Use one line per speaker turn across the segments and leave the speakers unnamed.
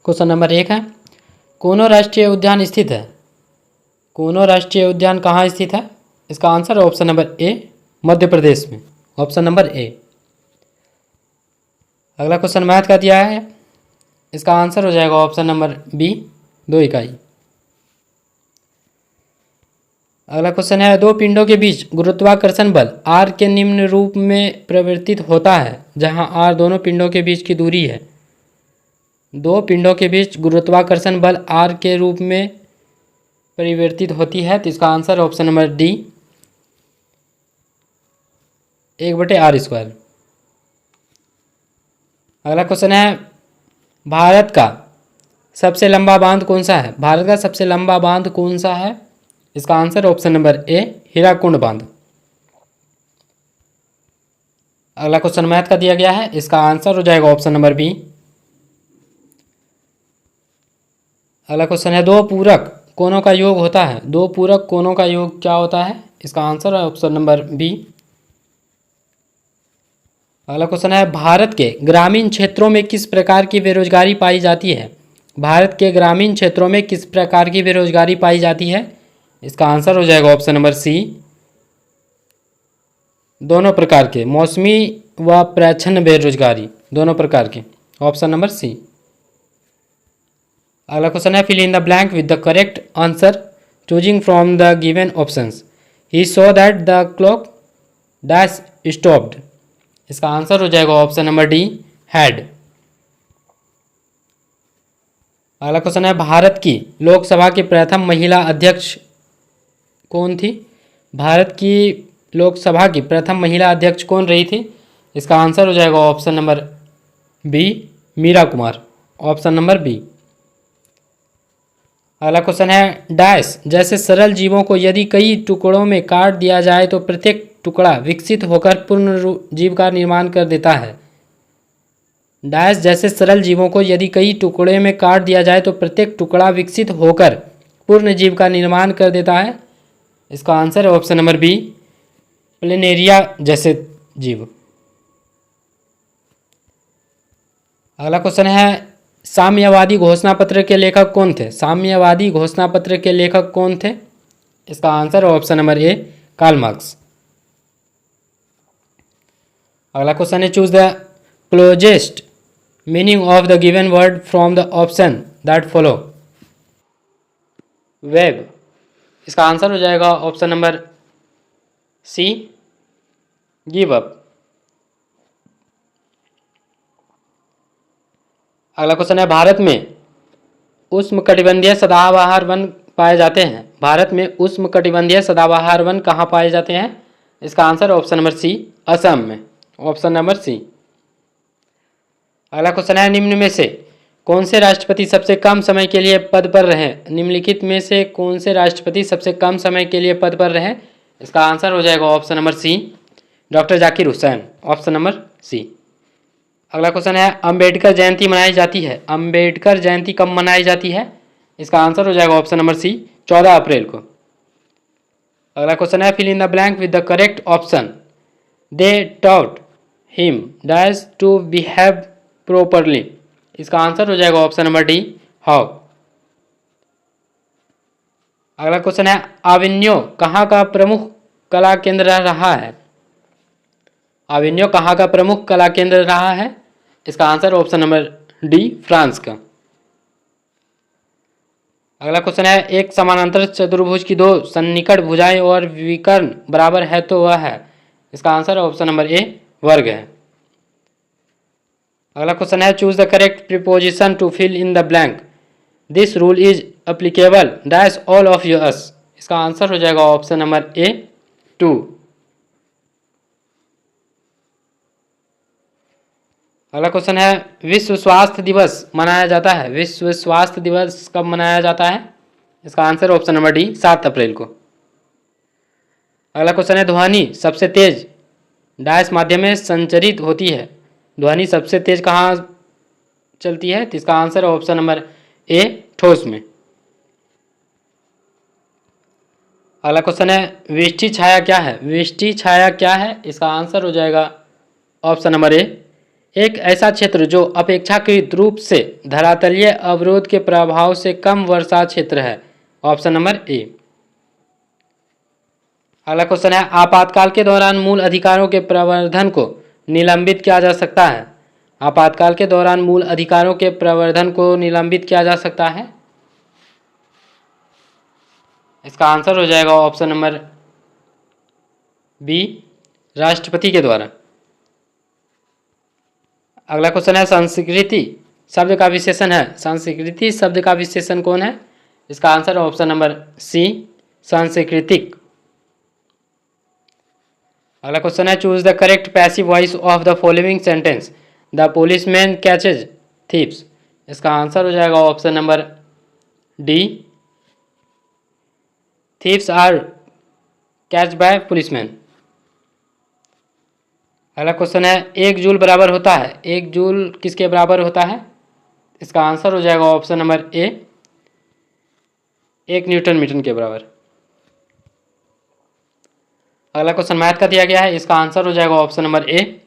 Question number 1 है, कोनो राष्ट्रीय उद्यान स्थित है? कोनो राष्ट्रीय उद्यान कहाँ स्थित है? इसका आंसर है ऑप्शन नंबर ए, मध्य प्रदेश में। ऑप्शन नंबर ए। अगला क्वेश्चन मैथ का दिया है, इसका आंसर हो जाएगा ऑप्शन नंबर बी, 2 इकाई। अगला क्वेश्चन है, दो पिंडों के बीच गुरुत्वाकर्षण बल r के निम्न रूप में परिवर्तित होता है, जहां r दोनों पिंडों के बीच की दूरी है। दो पिंडों के बीच गुरुत्वाकर्षण बल r के रूप में परिवर्तित होती है, तो इसका answer option number D, 1/r²। अगला क्वेश्चन है, भारत का सबसे लंबा बांध कौन सा है? भारत का सबसे लंबा बांध कौन सा है? इसका आंसर ऑप्शन नंबर ए, हीराकुंड बांध। अगला क्वेश्चन मैथ का दिया गया है, इसका आंसर हो जाएगा ऑप्शन नंबर बी। अगला क्वेश्चन है, दो पूरक कोणों का योग होता है। दो पूरक कोणों का योग क्या होता है? इसका आंसर है ऑप्शन नंबर बी। अगला क्वेश्चन है, भारत के ग्रामीण क्षेत्रों में किस प्रकार की बेरोजगारी पाई जाती है? भारत के ग्रामीण क्षेत्रों में किस प्रकार की बेरोजगारी पाई जाती है? इसका आंसर हो जाएगा ऑप्शन नंबर सी, दोनों प्रकार के, मौसमी व प्रच्छन्न बेरोजगारी, दोनों प्रकार के। Option number C. अगला क्वेश्चन है, fill in the blank with the correct answer choosing from the given options. He saw that the clock dash stopped. इसका आंसर हो जाएगा ऑप्शन नंबर डी, हैड। अगला क्वेश्चन है, भारत की लोकसभा की प्रथम महिला अध्यक्ष कौन थी? भारत की लोकसभा की प्रथम महिला अध्यक्ष कौन रही थी? इसका आंसर हो जाएगा option number B, Meira Kumar. Option number B. अगला क्वेश्चन है, डैश जैसे सरल जीवों को यदि कई टुकड़ों में काट दिया जाए तो प्रत्येक टुकड़ा विकसित होकर पूर्ण जीव का निर्माण कर देता है। डैश जैसे सरल जीवों को यदि कई टुकड़े में काट दिया जाए तो प्रत्येक टुकड़ा विकसित होकर पूर्ण जीव का निर्माण कर देता है। इसका आंसर है ऑप्शन नंबर बी, प्लेनेरिया जैसे जीव। अगला क्वेश्चन है, साम्यवादी घोषणा पत्र के लेखक कौन थे? साम्यवादी घोषणा पत्र के लेखक कौन थे? इसका आंसर है option number A, Karl Marx. अगला क्वेश्चन है, choose the closest meaning of the given word from the option that follow. Web. इसका आंसर हो जाएगा option number C, give up. अगला क्वेश्चन है, भारत में उष्णकटिबंधीय सदाबहार वन पाए जाते हैं। भारत में उष्णकटिबंधीय सदाबहार वन कहाँ पाए जाते हैं? इसका answer option number C, Assam में। Option number C. अगला क्वेश्चन है, निम्न में से कौन से राष्ट्रपति सबसे कम समय के लिए पद पर रहे? निम्नलिखित में से कौन से राष्ट्रपति सबसे कम समय के लिए पद पर रहे? इसका आंसर हो जाएगा option number C, doctor Zakir Hussain. Option number C. अगला क्वेश्चन है, अंबेडकर जयंती मनाई जाती है। अंबेडकर जयंती कब मनाई जाती है? इसका आंसर हो जाएगा ऑप्शन नंबर सी, 14 अप्रैल को। अगला क्वेश्चन है, fill in the blank with the correct option. They taught him dash to behave properly. इसका आंसर हो जाएगा ऑप्शन नंबर डी, हाउ। अगला क्वेश्चन है, अवेन्यू कहाँ का प्रमुख कला केंद्र रहा है? अवेन्यू कहाँ का प्रमुख कला केंद्र रहा है? इसका answer option number D, France का। अगला क्वेश्चन है, एक समानांतर चतुर्भुज की दो सन्निकट भुजाएं और विकर्ण बराबर है तो वह है? इसका आंसर ऑप्शन नंबर ए, वर्ग है। अगला क्वेश्चन है, choose the correct preposition to fill in the blank. This rule is applicable dash all of us. इसका आंसर हो जाएगा ऑप्शन नंबर ए, टू। अगला क्वेश्चन है, विश्व स्वास्थ्य दिवस मनाया जाता है। विश्व स्वास्थ्य दिवस कब मनाया जाता है? इसका आंसर ऑप्शन नंबर डी, 7 अप्रैल को। अगला क्वेश्चन है, ध्वनि सबसे तेज डैश माध्यम में संचरित होती है। ध्वनि सबसे तेज कहाँ चलती है? तो इसका आंसर ऑप्शन नंबर ए, ठोस में। अगला क्वेश्चन है, विष्टि छाया क्या है? विष्टि छाया क्या है? इसका आंसर हो जाएगा ऑप्शन नंबर ए, एक ऐसा क्षेत्र जो अपेक्षाकृत रूप से धरातलीय अवरोध के प्रभाव से कम वर्षा क्षेत्र है। ऑप्शन नंबर ए। अगला क्वेश्चन है, आपातकाल के दौरान मूल अधिकारों के प्रवर्धन को निलंबित किया जा सकता है। आपातकाल के दौरान मूल अधिकारों के प्रवर्धन को निलंबित किया जा सकता है। इसका आंसर हो जाएगा ऑप्शन नंबर बी, राष्ट्रपति के द्वारा। अगला क्वेश्चन है, संस्कृति शब्द का विशेषण है। संस्कृति शब्द का विशेषण कौन है? इसका आंसर ऑप्शन नंबर सी, सांस्कृतिक। अगला क्वेश्चन है, choose the correct passive voice of the following sentence. The policeman catches thieves. इसका आंसर हो जाएगा option number D, thieves are catch by policeman. अगला क्वेश्चन है, एक जूल बराबर होता है। एक जूल किसके बराबर होता है? इसका आंसर हो जाएगा option number A, 1 newton metre के बराबर। अगला क्वेश्चन मैथ का दिया गया है। इसका आंसर हो जाएगा ऑप्शन नंबर ए।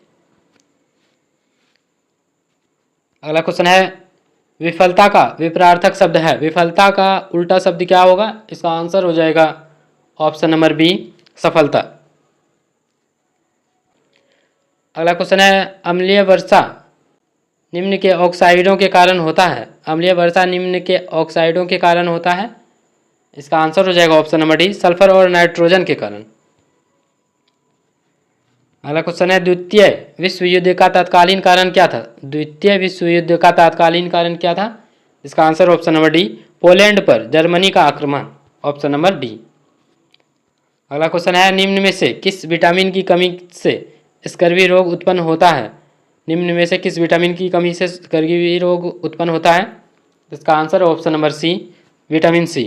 अगला क्वेश्चन है, विफलता का विपरीतार्थक शब्द है। विफलता का उल्टा शब्द क्या होगा? इसका आंसर हो जाएगा ऑप्शन नंबर बी, सफलता। अगला क्वेश्चन है, अम्लीय वर्षा निम्न के ऑक्साइडों के कारण होता है। अम्लीय वर्षा निम्न के ऑक्साइडों के कारण होता है। इसका आंसर हो जाएगा ऑप्शन नंबर डी, सल्फर और नाइट्रोजन के कारण। अगला क्वेश्चन है, द्वितीय विश्व युद्ध का तत्कालीन कारण क्या था? द्वितीय विश्व युद्ध का तत्कालीन कारण क्या था? इसका answer option number D, Poland पर जर्मनी का आक्रमण। Option number D. अगला क्वेश्चन है, निम्न में से किस विटामिन की कमी से स्कर्वी रोग उत्पन्न होता है? निम्न में से किस विटामिन की कमी से स्कर्वी रोग उत्पन्न होता है? इसका answer option number C, vitamin C.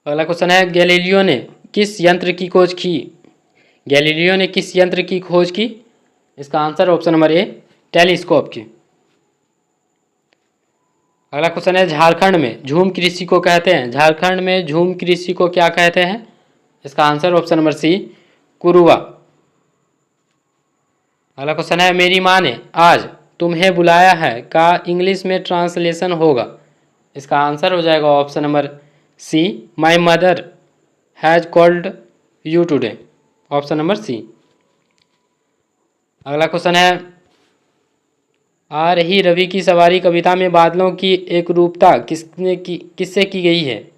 अगला क्वेश्चन है, गैलीलियो ने किस यंत्र की खोज की? गैलीलियो ने किस यंत्र की खोज की? इसका आंसर ऑप्शन नंबर ए, टेलीस्कोप की। अगला क्वेश्चन है, झारखंड में झूम कृषि को कहते हैं। झारखंड में झूम कृषि को क्या कहते हैं? इसका आंसर ऑप्शन नंबर सी, कुरुआ। अगला क्वेश्चन है, मेरी माँ ने आज तुम्हें बुलाया है का इंग्लिश में ट्रांसलेशन होगा। इसका आंसर हो जाएगा option number C, my mother has called you today. Option number C. अगला क्वेश्चन है, आ रही रवि की सवारी कविता में बादलों की एकरूपता किससे की गई है?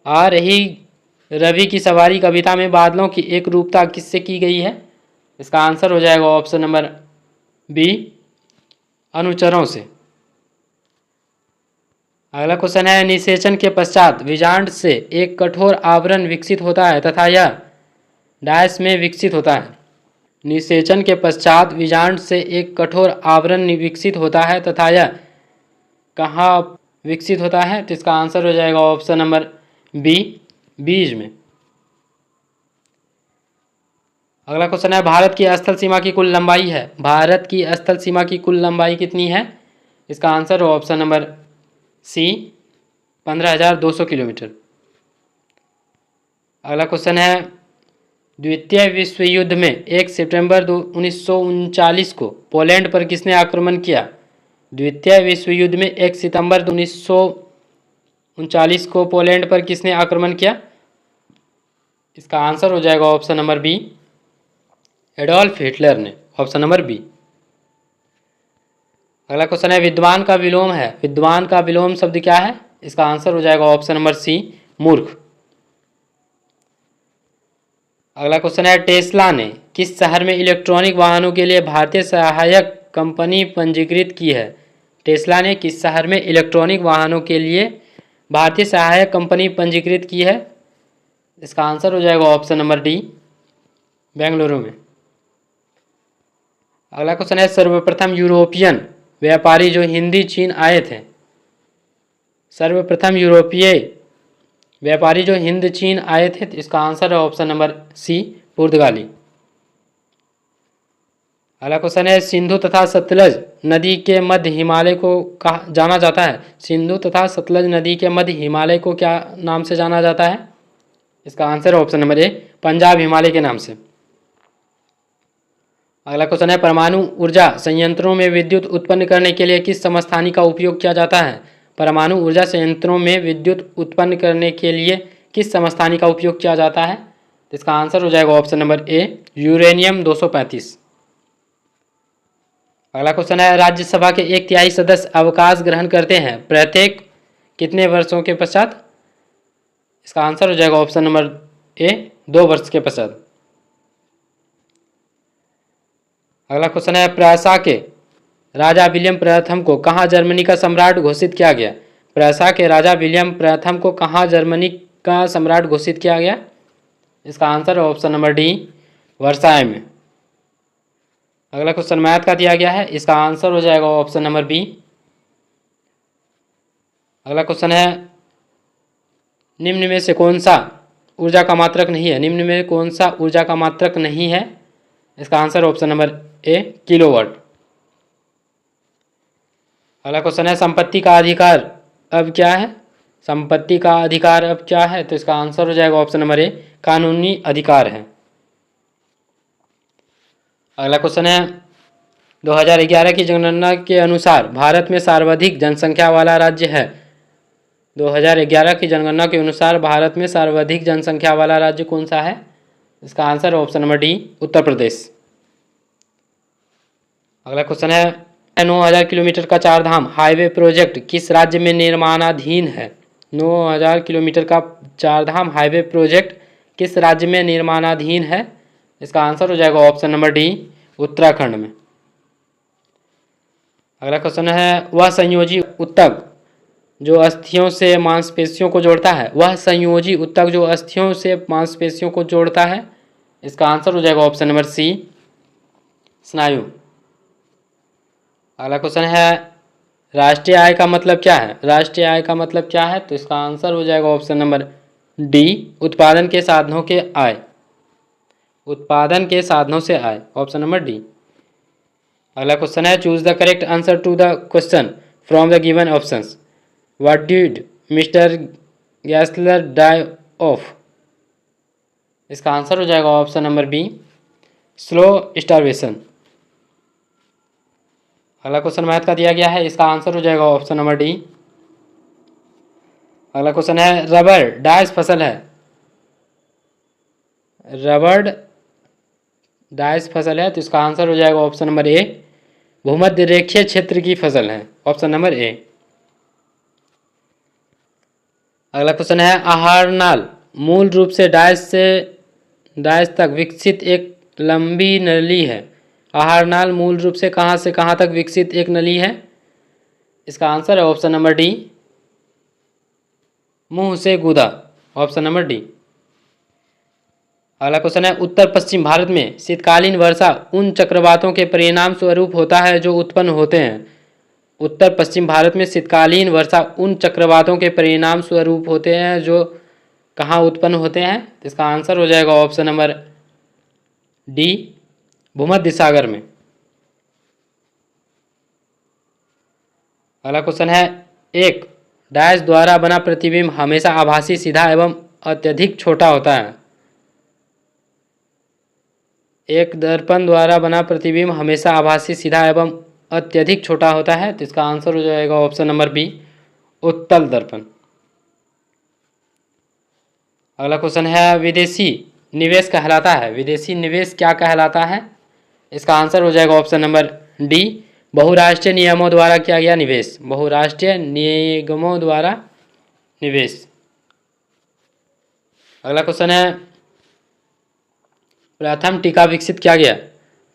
आ रही रवि की सवारी कविता में बादलों की एकरूपता किससे की गई है? इसका आंसर हो जाएगा ऑप्शन नंबर बी, अनुचरों से। अगला क्वेश्चन है, निषेचन के पश्चात बीजांड से एक कठोर आवरण विकसित होता है तथा यह डैश में विकसित होता है। निषेचन के पश्चात बीजांड से एक कठोर आवरण विकसित होता है तथा यह कहाँ विकसित होता है? तो इसका आंसर हो जाएगा ऑप्शन नंबर बी, बीज में। अगला क्वेश्चन है, भारत की स्थल सीमा की कुल लंबाई है। भारत की स्थल सीमा की कुल लंबाई कितनी है? इसका आंसर हो ऑप्शन नंबर सी, 15,200 किलोमीटर। अगला क्वेश्चन है, द्वितीय विश्व युद्ध में 1 सितंबर 1939 को पोलैंड पर किसने आक्रमण किया? द्वितीय विश्व युद्ध में 1 सितंबर 1939 को पोलैंड पर किसने आक्रमण किया? इसका आंसर हो जाएगा option number B, Adolf Hitler ने। Option number B. अगला क्वेश्चन है, विद्वान का विलोम है। विद्वान का विलोम शब्द क्या है? इसका आंसर हो जाएगा ऑप्शन नंबर सी, मूर्ख। अगला क्वेश्चन है, टेस्ला ने किस शहर में इलेक्ट्रॉनिक वाहनों के लिए भारतीय सहायक कंपनी पंजीकृत की है? टेस्ला ने किस शहर में इलेक्ट्रॉनिक वाहनों के लिए भारतीय सहायक कंपनी पंजीकृत की है? इसका आंसर हो जाएगा ऑप्शन नंबर डी, बेंगलुरु में। अगला क्वेश्चन है, सर्वप्रथम यूरोपियन व्यापारी जो हिंदी चीन आए थे। सर्वप्रथम यूरोपीय व्यापारी जो हिंद चीन आए थे, तो इसका आंसर है ऑप्शन नंबर सी, पुर्तगाली। अगला क्वेश्चन है, सिंधु तथा सतलज नदी के मध्य हिमालय को कहा जाना जाता है। सिंधु तथा सतलज नदी के मध्य हिमालय को क्या नाम से जाना जाता है? इसका आंसर है ऑप्शन नंबर ए, पंजाब हिमालय के नाम से। अगला क्वेश्चन है परमाणु ऊर्जा संयंत्रों में विद्युत उत्पन्न करने के लिए किस समस्थानिक का उपयोग किया जाता है? परमाणु ऊर्जा संयंत्रों में विद्युत उत्पन्न करने के लिए किस समस्थानिक का उपयोग किया जाता है? तो इसका आंसर हो जाएगा ऑप्शन नंबर ए, यूरेनियम 235। अगला क्वेश्चन है राज्यसभा के 1/3 सदस्य अवकाश ग्रहण करते हैं प्रत्येक कितने वर्षों के पश्चात? इसका आंसर हो जाएगा ऑप्शन नंबर ए, 2 वर्ष के पश्चात। अगला क्वेश्चन है प्रशा के राजा विलियम प्रथम को कहाँ जर्मनी का सम्राट घोषित किया गया? प्रशा के राजा विलियम प्रथम को कहाँ जर्मनी का सम्राट घोषित किया गया? इसका आंसर है ऑप्शन नंबर डी, वर्साय में। अगला क्वेश्चन मैथ का दिया गया है, इसका आंसर हो जाएगा ऑप्शन नंबर बी। अगला क्वेश्चन है निम्न में से कौन सा ऊर्जा का मात्रक नहीं है? निम्न में कौन सा ऊर्जा का मात्रक नहीं है? इसका आंसर ऑप्शन नंबर ए, किलोवाट। अगला क्वेश्चन है संपत्ति का अधिकार अब क्या है? संपत्ति का अधिकार अब क्या है? तो इसका आंसर हो जाएगा ऑप्शन नंबर ए, कानूनी अधिकार है। अगला क्वेश्चन है 2011 की जनगणना के अनुसार भारत में सर्वाधिक जनसंख्या वाला राज्य है। 2011 की जनगणना के अनुसार भारत में सर्वाधिक जनसंख्या वाला राज्य कौन सा है? इसका answer option number D, Uttar Pradesh. अगला क्वेश्चन है 9000 किलोमीटर का चार धाम हाईवे प्रोजेक्ट किस राज्य में निर्माणाधीन है? 9000 किलोमीटर का चार धाम हाईवे प्रोजेक्ट किस राज्य में निर्माणाधीन है? इसका आंसर हो जाएगा ऑप्शन नंबर डी, उत्तराखंड में। अगला क्वेश्चन है वह संयोजी ऊतक जो अस्थियों से मांसपेशियों को जोड़ता है, वह संयोजी ऊतक जो अस्थियों से मांसपेशियों को जोड़ता है, इसका आंसर हो जाएगा ऑप्शन नंबर सी, स्नायु। अगला क्वेश्चन है राष्ट्रीय आय का मतलब क्या है? राष्ट्रीय आय का मतलब क्या है? तो इसका आंसर हो जाएगा ऑप्शन नंबर डी, उत्पादन के साधनों के आय। उत्पादन के साधनों से आय, ऑप्शन नंबर डी। अगला क्वेश्चन है choose the correct answer to the question from the given options. What did Mr Gessler die of? इसका आंसर हो जाएगा option number B, slow starvation. अगला क्वेश्चन मैथ का दिया गया है, इसका आंसर हो जाएगा ऑप्शन नंबर डी। अगला क्वेश्चन है रबर डाइस फसल है, रबर डाइस फसल है, तो इसका आंसर हो जाएगा ऑप्शन नंबर ए, भूमध्य रेखीय क्षेत्र की फसल है, ऑप्शन नंबर ए। अगला क्वेश्चन है आहारनाल मूल रूप से डाइस तक विकसित एक लंबी नली है। आहारनाल मूल रूप से कहाँ तक विकसित एक नली है? इसका आंसर है ऑप्शन नंबर डी, मुंह से गुदा, ऑप्शन नंबर डी। अगला क्वेश्चन है उत्तर पश्चिम भारत में शीतकालीन वर्षा उन चक्रवातों के परिणाम स्वरूप होता है जो उत्पन्न होते हैं। उत्तर पश्चिम भारत में शीतकालीन वर्षा उन चक्रवातों के परिणाम स्वरूप होते हैं जो कहाँ उत्पन्न होते हैं? तो इसका आंसर हो जाएगा ऑप्शन नंबर डी, भूमध्य सागर में। अगला क्वेश्चन है एक डायस द्वारा बना प्रतिबिंब हमेशा आभासी, सीधा एवं अत्यधिक छोटा होता है। एक दर्पण द्वारा बना प्रतिबिंब हमेशा आभासी, सीधा एवं अत्यधिक छोटा होता है, तो इसका आंसर हो जाएगा ऑप्शन नंबर बी, उत्तल दर्पण। अगला क्वेश्चन है विदेशी निवेश कहलाता है, विदेशी निवेश क्या कहलाता है? इसका आंसर हो जाएगा ऑप्शन नंबर डी, बहुराष्ट्रीय नियमों द्वारा किया गया निवेश, बहुराष्ट्रीय निगमों द्वारा निवेश। अगला क्वेश्चन है प्रथम टीका विकसित किया गया,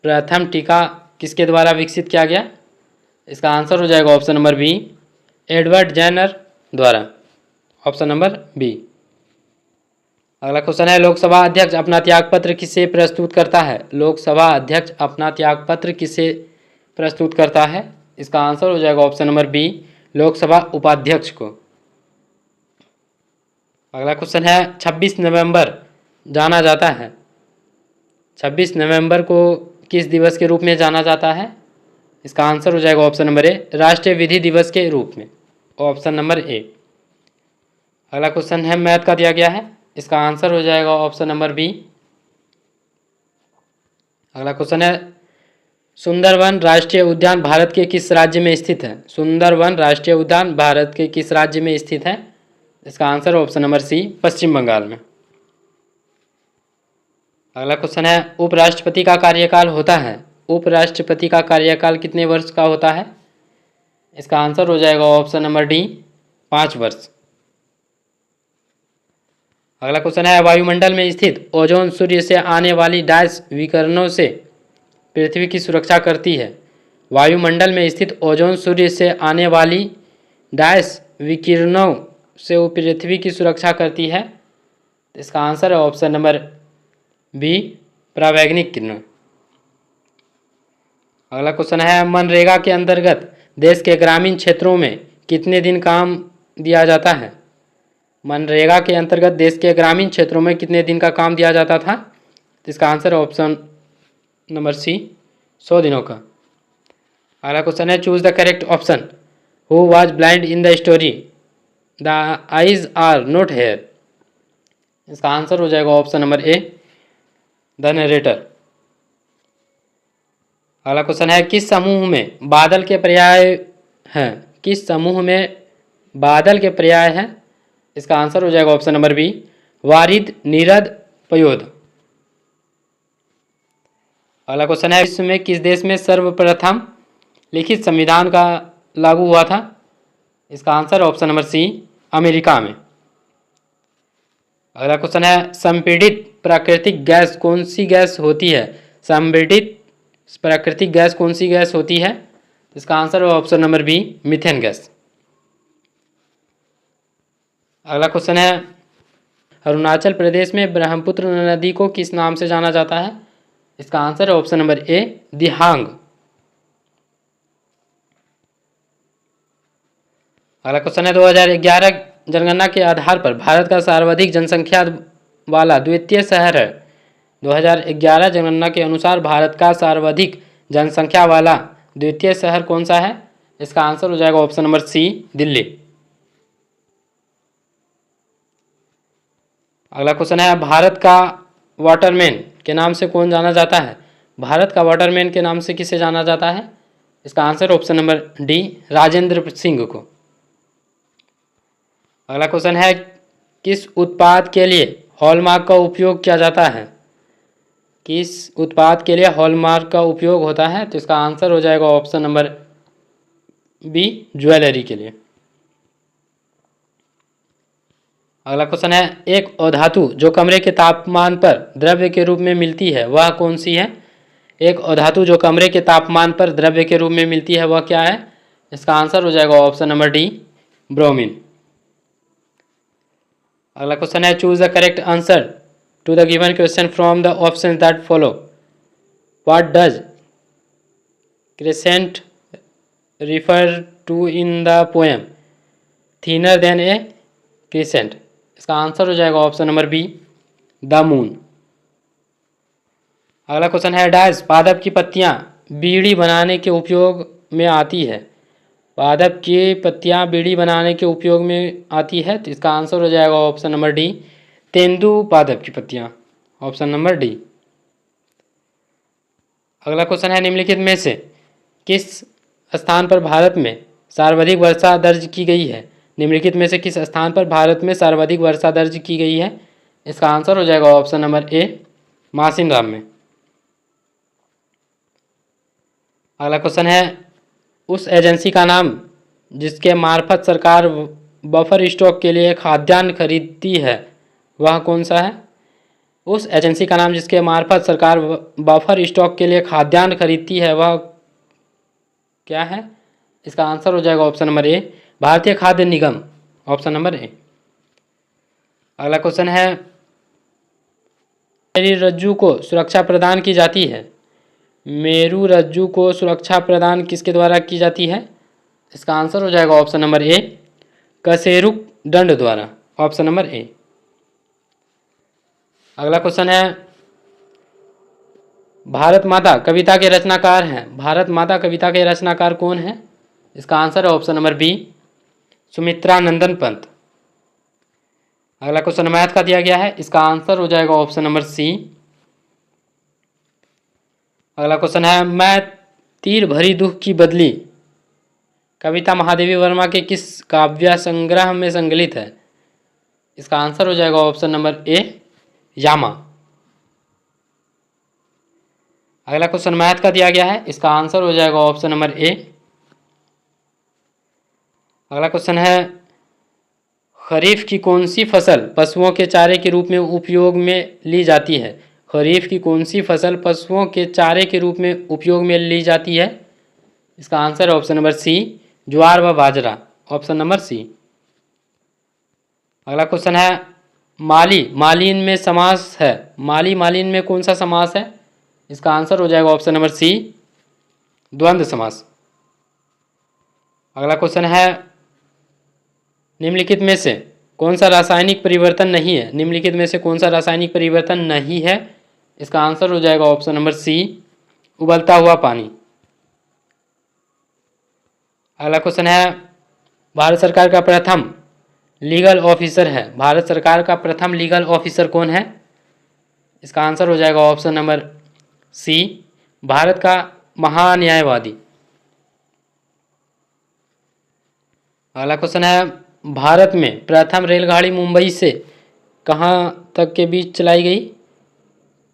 प्रथम टीका किसके द्वारा विकसित किया गया? इसका आंसर हो जाएगा option number B, Edward Jenner द्वारा, ऑप्शन नंबर बी। अगला क्वेश्चन है लोकसभा अध्यक्ष अपना त्यागपत्र किसे प्रस्तुत करता है? लोकसभा अध्यक्ष अपना त्यागपत्र किसे प्रस्तुत करता है? इसका आंसर हो जाएगा ऑप्शन नंबर बी, लोकसभा उपाध्यक्ष को। अगला क्वेश्चन है 26 नवंबर जाना जाता है, 26 नवंबर को किस दिवस के रूप में जाना जाता है? इसका आंसर हो जाएगा ऑप्शन नंबर ए, राष्ट्रीय विधि दिवस के रूप में, ऑप्शन नंबर ए। अगला क्वेश्चन है मैथ का दिया गया है, इसका आंसर हो जाएगा ऑप्शन नंबर बी। अगला क्वेश्चन है सुंदरवन राष्ट्रीय उद्यान भारत के किस राज्य में स्थित है? सुंदरवन राष्ट्रीय उद्यान भारत के किस राज्य में स्थित है? इसका आंसर ऑप्शन नंबर सी, पश्चिम बंगाल में। अगला क्वेश्चन है, उपराष्ट्रपति का कार्यकाल होता है, उपराष्ट्रपति का कार्यकाल कितने वर्ष का होता है? इसका आंसर हो जाएगा ऑप्शन नंबर डी, 5 वर्ष। अगला क्वेश्चन है, वायुमंडल में स्थित ओजोन सूर्य से आने वाली डैश विकिरणों से पृथ्वी की सुरक्षा करती है। वायुमंडल में स्थित ओजोन सूर्य से आने वाली डैश विकिरणों से वो पृथ्वी की सुरक्षा करती है। इसका आंसर है ऑप्शन नंबर बी, परावैंगनिक किरणों। अगला क्वेश्चन है, मनरेगा के अंतर्गत देश के ग्रामीण क्षेत्रों में कितने दिन काम दिया जाता है? मनरेगा के अंतर्गत देश के ग्रामीण क्षेत्रों में कितने दिन का काम दिया जाता था? इसका आंसर ऑप्शन नंबर सी, 100 दिनों का। अगला क्वेश्चन है, choose the correct option. Who was blind in the story? The eyes are not here. इसका आंसर हो जाएगा option number A, the narrator. अगला क्वेश्चन है, किस समूह में बादल के पर्याय हैं? किस समूह में बादल के पर्याय हैं? इसका आंसर हो जाएगा ऑप्शन नंबर बी, वारिद, नीरद, पयोद। अगला क्वेश्चन है, विश्व में किस देश में सर्वप्रथम लिखित संविधान का लागू हुआ था? इसका answer option number C, America में। अगला क्वेश्चन है, संपीड़ित प्राकृतिक गैस कौन सी गैस होती है? संपीड़ित प्राकृतिक गैस कौन सी गैस होती है? इसका आंसर है option number B, methane gas. अगला क्वेश्चन है, अरुणाचल प्रदेश में ब्रह्मपुत्र नदी को किस नाम से जाना जाता है? इसका आंसर है ऑप्शन नंबर ए, दिहांग। अगला क्वेश्चन है, 2011 जनगणना के आधार पर भारत का सर्वाधिक जनसंख्या वाला द्वितीय शहर है। 2011 जनगणना के अनुसार भारत का सर्वाधिक जनसंख्या वाला द्वितीय शहर कौन सा है? इसका आंसर हो जाएगा ऑप्शन नंबर सी, दिल्ली। अगला क्वेश्चन है, भारत का वाटरमैन के नाम से कौन जाना जाता है? भारत का वाटरमैन के नाम से किसे जाना जाता है? इसका answer option number D, Rajendra Singh को। अगला क्वेश्चन है, किस उत्पाद के लिए हॉलमार्क का उपयोग किया जाता है? किस उत्पाद के लिए हॉलमार्क का उपयोग होता है? तो इसका आंसर हो जाएगा ऑप्शन नंबर बी, ज्वेलरी के लिए। अगला क्वेश्चन है, एक अधातु जो कमरे के तापमान पर द्रव्य के रूप में मिलती है वह कौन सी है? एक अधातु जो कमरे के तापमान पर द्रव्य के रूप में मिलती है वह क्या है? इसका आंसर हो जाएगा ऑप्शन नंबर डी, ब्रोमीन। अगला क्वेश्चन है, choose the correct answer to the given question from the option that follow. What does crescent refer to in the poem thinner than a crescent? इसका answer हो जाएगा option number B, the moon. अगला question है, dash पादप की पत्तियां बीड़ी बनाने के उपयोग में आती है। पादप की पत्तियां बीड़ी बनाने के उपयोग में आती है, तो इसका आंसर हो जाएगा ऑप्शन नंबर डी, तेंदु पादप की पत्तियां, ऑप्शन नंबर डी। अगला क्वेश्चन है, निम्नलिखित में से किस स्थान पर भारत में सर्वाधिक वर्षा दर्ज की गई है? निम्नलिखित में से किस स्थान पर भारत में सर्वाधिक वर्षा दर्ज की गई है? इसका आंसर हो जाएगा ऑप्शन नंबर ए, मासिनराम में। अगला क्वेश्चन है, उस एजेंसी का नाम जिसके मार्फत सरकार बफर स्टॉक के लिए खाद्यान्न खरीदती है वह कौन सा है? उस एजेंसी का नाम जिसके मार्फत सरकार बफर स्टॉक के लिए खाद्यान्न खरीदती है वह क्या है? इसका आंसर हो जाएगा ऑप्शन नंबर ए, भारतीय खाद्य निगम, ऑप्शन नंबर ए। अगला क्वेश्चन है, मेरी रज्जू को सुरक्षा प्रदान की जाती है। मेरू रज्जू को सुरक्षा प्रदान किसके द्वारा की जाती है? इसका आंसर हो जाएगा ऑप्शन नंबर ए, कशेरुक दंड द्वारा, ऑप्शन नंबर ए। अगला क्वेश्चन है, भारत माता कविता के रचनाकार हैं। भारत माता कविता के रचनाकार कौन है? इसका आंसर है ऑप्शन नंबर बी, सुमित्रा नंदन पंत। अगला क्वेश्चन मैथ का दिया गया है, इसका आंसर हो जाएगा ऑप्शन नंबर सी। अगला क्वेश्चन है, मैं तीर भरी दुख की बदली कविता महादेवी वर्मा के किस काव्य संग्रह में संकलित है? इसका आंसर हो जाएगा ऑप्शन नंबर ए, यामा। अगला क्वेश्चन मैथ का दिया गया है, इसका आंसर हो जाएगा ऑप्शन नंबर ए। अगला क्वेश्चन है, खरीफ की कौन सी फसल पशुओं के चारे के रूप में उपयोग में ली जाती है? खरीफ की कौन सी फसल पशुओं के चारे के रूप में उपयोग में ली जाती है? इसका आंसर है ऑप्शन नंबर सी, ज्वार व बाजरा, ऑप्शन नंबर सी। अगला क्वेश्चन है, माली मालिन में समास है, माली मालिन में कौन सा समास है? इसका आंसर हो जाएगा ऑप्शन नंबर सी, द्वंद्व समास। अगला क्वेश्चन है, निम्नलिखित में से कौन सा रासायनिक परिवर्तन नहीं है? निम्नलिखित में से कौन सा रासायनिक परिवर्तन नहीं है? इसका आंसर हो जाएगा ऑप्शन नंबर सी, उबलता हुआ पानी। अगला क्वेश्चन है, भारत सरकार का प्रथम लीगल ऑफिसर है, भारत सरकार का प्रथम लीगल ऑफिसर कौन है? इसका आंसर हो जाएगा ऑप्शन नंबर सी, भारत का महान्यायवादी। अगला क्वेश्चन है, भारत में प्रथम रेलगाड़ी मुंबई से कहाँ तक के बीच चलाई गई?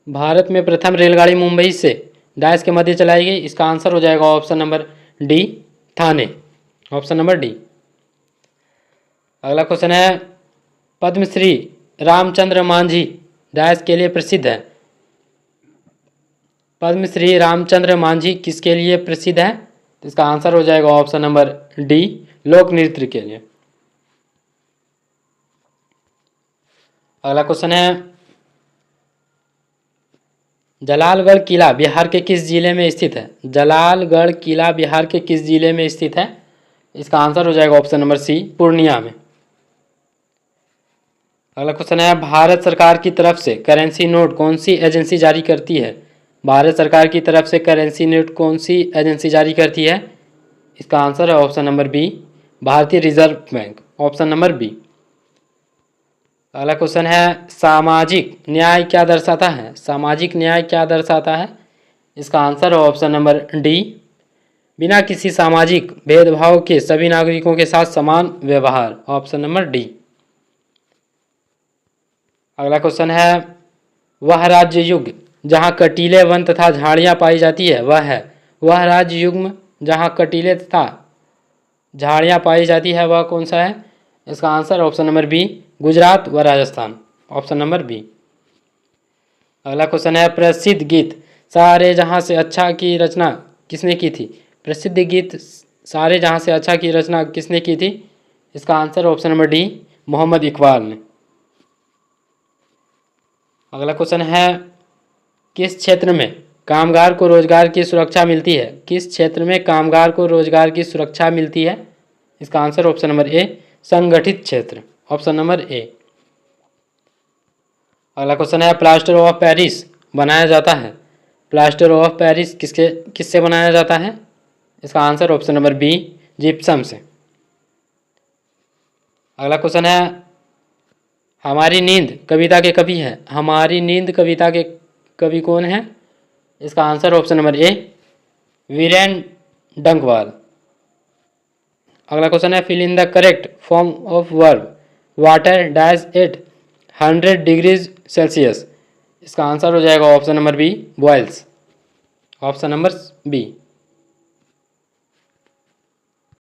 भारत में प्रथम रेलगाड़ी मुंबई से डैश के मध्य चलाई गई। इसका आंसर हो जाएगा ऑप्शन नंबर डी, थाने, ऑप्शन नंबर डी। अगला क्वेश्चन है, पद्मश्री रामचंद्र मांझी डैश के लिए प्रसिद्ध है? पद्मश्री रामचंद्र मांझी किसके लिए प्रसिद्ध है? तो इसका आंसर हो जाएगा ऑप्शन नंबर डी, लोक नृत्य के लिए। अगला क्वेश्चन है, जलालगढ़ किला बिहार के किस जिले में स्थित है? जलालगढ़ किला बिहार के किस जिले में स्थित है? इसका आंसर हो जाएगा ऑप्शन नंबर सी, पूर्णिया में। अगला क्वेश्चन है, भारत सरकार की तरफ से करेंसी नोट कौन सी एजेंसी जारी करती है? भारत सरकार की तरफ से करेंसी नोट कौन सी एजेंसी जारी करती है? इसका आंसर है ऑप्शन नंबर बी, भारतीय reserve bank, option number B. अगला क्वेश्चन है, सामाजिक न्याय क्या दर्शाता है? सामाजिक न्याय क्या दर्शाता है? इसका आंसर है ऑप्शन नंबर डी, बिना किसी सामाजिक भेदभाव के सभी नागरिकों के साथ समान व्यवहार, ऑप्शन नंबर डी। अगला क्वेश्चन है, वह राज्य युग जहाँ कटीले वन तथा झाड़ियाँ पाई जाती है वह है? वह राज्य युग जहाँ कटीले तथा झाड़ियाँ पाई जाती है वह कौन सा है? इसका answer option number B, Gujarat व राजस्थान, ऑप्शन नंबर बी। अगला क्वेश्चन है, प्रसिद्ध गीत सारे जहाँ से अच्छा की रचना किसने की थी? प्रसिद्ध गीत सारे जहाँ से अच्छा की रचना किसने की थी? इसका answer option number D, Mohammad Iqbal ने। अगला क्वेश्चन है, किस क्षेत्र में कामगार को रोजगार की सुरक्षा मिलती है? किस क्षेत्र में कामगार को रोजगार की सुरक्षा मिलती है? इसका आंसर ऑप्शन नंबर ए, संगठित क्षेत्र, ऑप्शन नंबर ए। अगला क्वेश्चन है, प्लास्टर ऑफ पेरिस बनाया जाता है? प्लास्टर ऑफ पेरिस किससे बनाया जाता है? इसका answer option number B, gypsum से। अगला क्वेश्चन है, हमारी नींद कविता के कवि हैं? हमारी नींद कविता के कवि कौन है? इसका answer option number A, Viren Dangwal. अगला क्वेश्चन है, fill in the correct form of verb water dash at 100 degrees Celsius. इसका आंसर हो जाएगा option number B, boils, option number B.